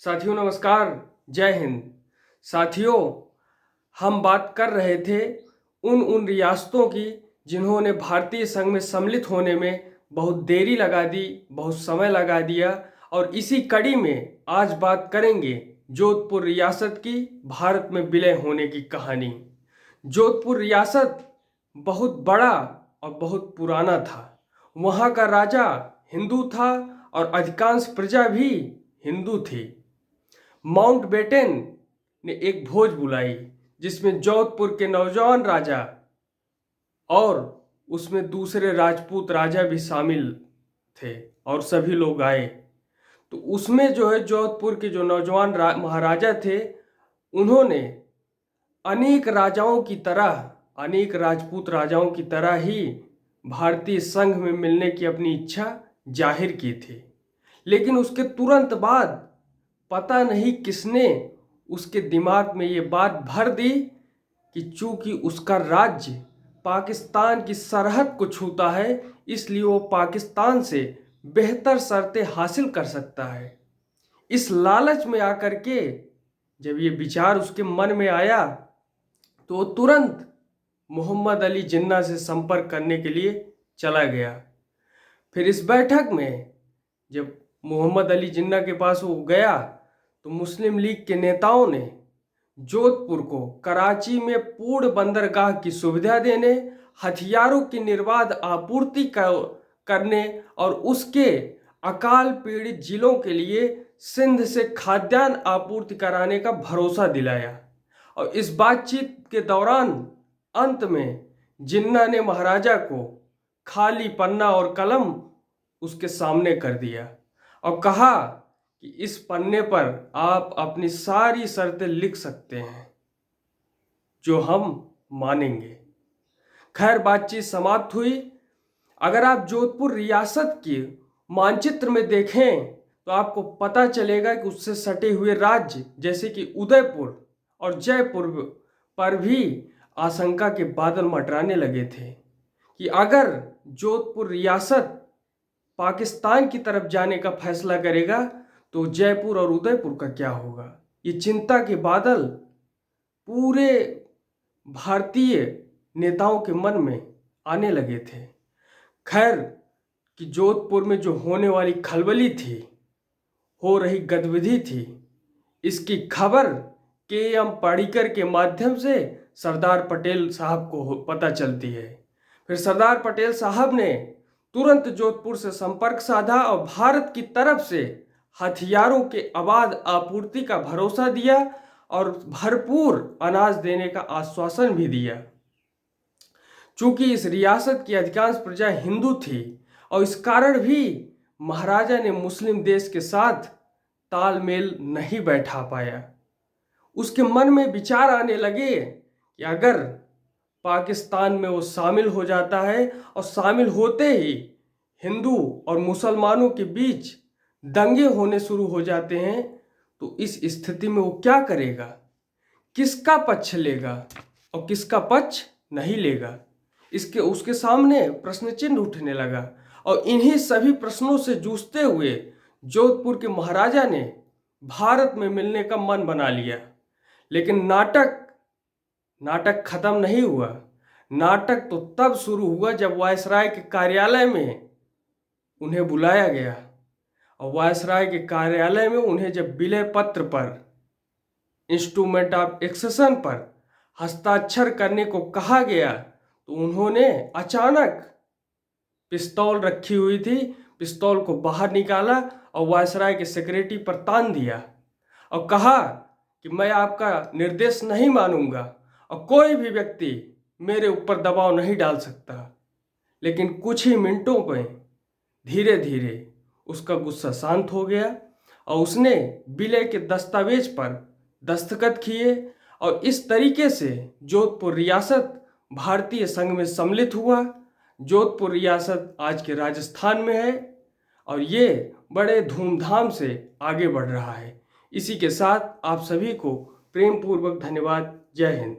साथियों नमस्कार, जय हिंद। साथियों, हम बात कर रहे थे उन रियासतों की जिन्होंने भारतीय संघ में सम्मिलित होने में बहुत देरी लगा दी, बहुत समय लगा दिया। और इसी कड़ी में आज बात करेंगे जोधपुर रियासत की भारत में विलय होने की कहानी। जोधपुर रियासत बहुत बड़ा और बहुत पुराना था। वहाँ का राजा हिंदू था और अधिकांश प्रजा भी हिंदू थी। माउंटबेटन ने एक भोज बुलाई जिसमें जोधपुर के नौजवान राजा और उसमें दूसरे राजपूत राजा भी शामिल थे और सभी लोग आए। तो उसमें जो है जोधपुर के जो नौजवान महाराजा थे, उन्होंने अनेक राजाओं की तरह, अनेक राजपूत राजाओं की तरह ही भारतीय संघ में मिलने की अपनी इच्छा जाहिर की थी। लेकिन उसके तुरंत बाद पता नहीं किसने उसके दिमाग में ये बात भर दी कि चूंकि उसका राज्य पाकिस्तान की सरहद को छूता है, इसलिए वो पाकिस्तान से बेहतर शर्तें हासिल कर सकता है। इस लालच में आकर के जब ये विचार उसके मन में आया तो वो तुरंत मोहम्मद अली जिन्ना से संपर्क करने के लिए चला गया। फिर इस बैठक में जब मोहम्मद अली जिन्ना के पास वो गया तो मुस्लिम लीग के नेताओं ने जोधपुर को कराची में पूर्ण बंदरगाह की सुविधा देने, हथियारों की निर्बाध आपूर्ति करने और उसके अकाल पीड़ित जिलों के लिए सिंध से खाद्यान्न आपूर्ति कराने का भरोसा दिलाया। और इस बातचीत के दौरान अंत में जिन्ना ने महाराजा को खाली पन्ना और कलम उसके सामने कर दिया और कहा कि इस पन्ने पर आप अपनी सारी शर्तें लिख सकते हैं जो हम मानेंगे। खैर, बातचीत समाप्त हुई। अगर आप जोधपुर रियासत के मानचित्र में देखें तो आपको पता चलेगा कि उससे सटे हुए राज्य जैसे कि उदयपुर और जयपुर पर भी आशंका के बादल मंडराने लगे थे कि अगर जोधपुर रियासत पाकिस्तान की तरफ जाने का फैसला करेगा तो जयपुर और उदयपुर का क्या होगा। ये चिंता के बादल पूरे भारतीय नेताओं के मन में आने लगे थे। खैर, कि जोधपुर में जो होने वाली खलबली थी, हो रही गतिविधि थी, इसकी खबर के.एम. पार्डीकर के माध्यम से सरदार पटेल साहब को पता चलती है। फिर सरदार पटेल साहब ने तुरंत जोधपुर से संपर्क साधा और भारत की तरफ से हथियारों के अबाध आपूर्ति का भरोसा दिया और भरपूर अनाज देने का आश्वासन भी दिया। चूंकि इस रियासत की अधिकांश प्रजा हिंदू थी और इस कारण भी महाराजा ने मुस्लिम देश के साथ तालमेल नहीं बैठा पाया। उसके मन में विचार आने लगे कि अगर पाकिस्तान में वो शामिल हो जाता है और शामिल होते ही हिंदू और मुसलमानों के बीच दंगे होने शुरू हो जाते हैं तो इस स्थिति में वो क्या करेगा, किसका पक्ष लेगा और किसका पक्ष नहीं लेगा, इसके उसके सामने प्रश्न चिन्ह उठने लगा। और इन्हीं सभी प्रश्नों से जूझते हुए जोधपुर के महाराजा ने भारत में मिलने का मन बना लिया। लेकिन नाटक खत्म नहीं हुआ। नाटक तो तब शुरू हुआ जब वायसराय के कार्यालय में उन्हें बुलाया गया और वायसराय के कार्यालय में उन्हें जब विलय पत्र पर, इंस्ट्रूमेंट ऑफ एक्सेशन पर हस्ताक्षर करने को कहा गया तो उन्होंने अचानक पिस्तौल रखी हुई थी, पिस्तौल को बाहर निकाला और वायसराय के सेक्रेटरी पर तान दिया और कहा कि मैं आपका निर्देश नहीं मानूंगा और कोई भी व्यक्ति मेरे ऊपर दबाव नहीं डाल सकता। लेकिन कुछ ही मिनटों में धीरे धीरे उसका गुस्सा शांत हो गया और उसने विलय के दस्तावेज पर दस्तखत किए और इस तरीके से जोधपुर रियासत भारतीय संघ में सम्मिलित हुआ। जोधपुर रियासत आज के राजस्थान में है और ये बड़े धूमधाम से आगे बढ़ रहा है। इसी के साथ आप सभी को प्रेम पूर्वक धन्यवाद। जय हिंद।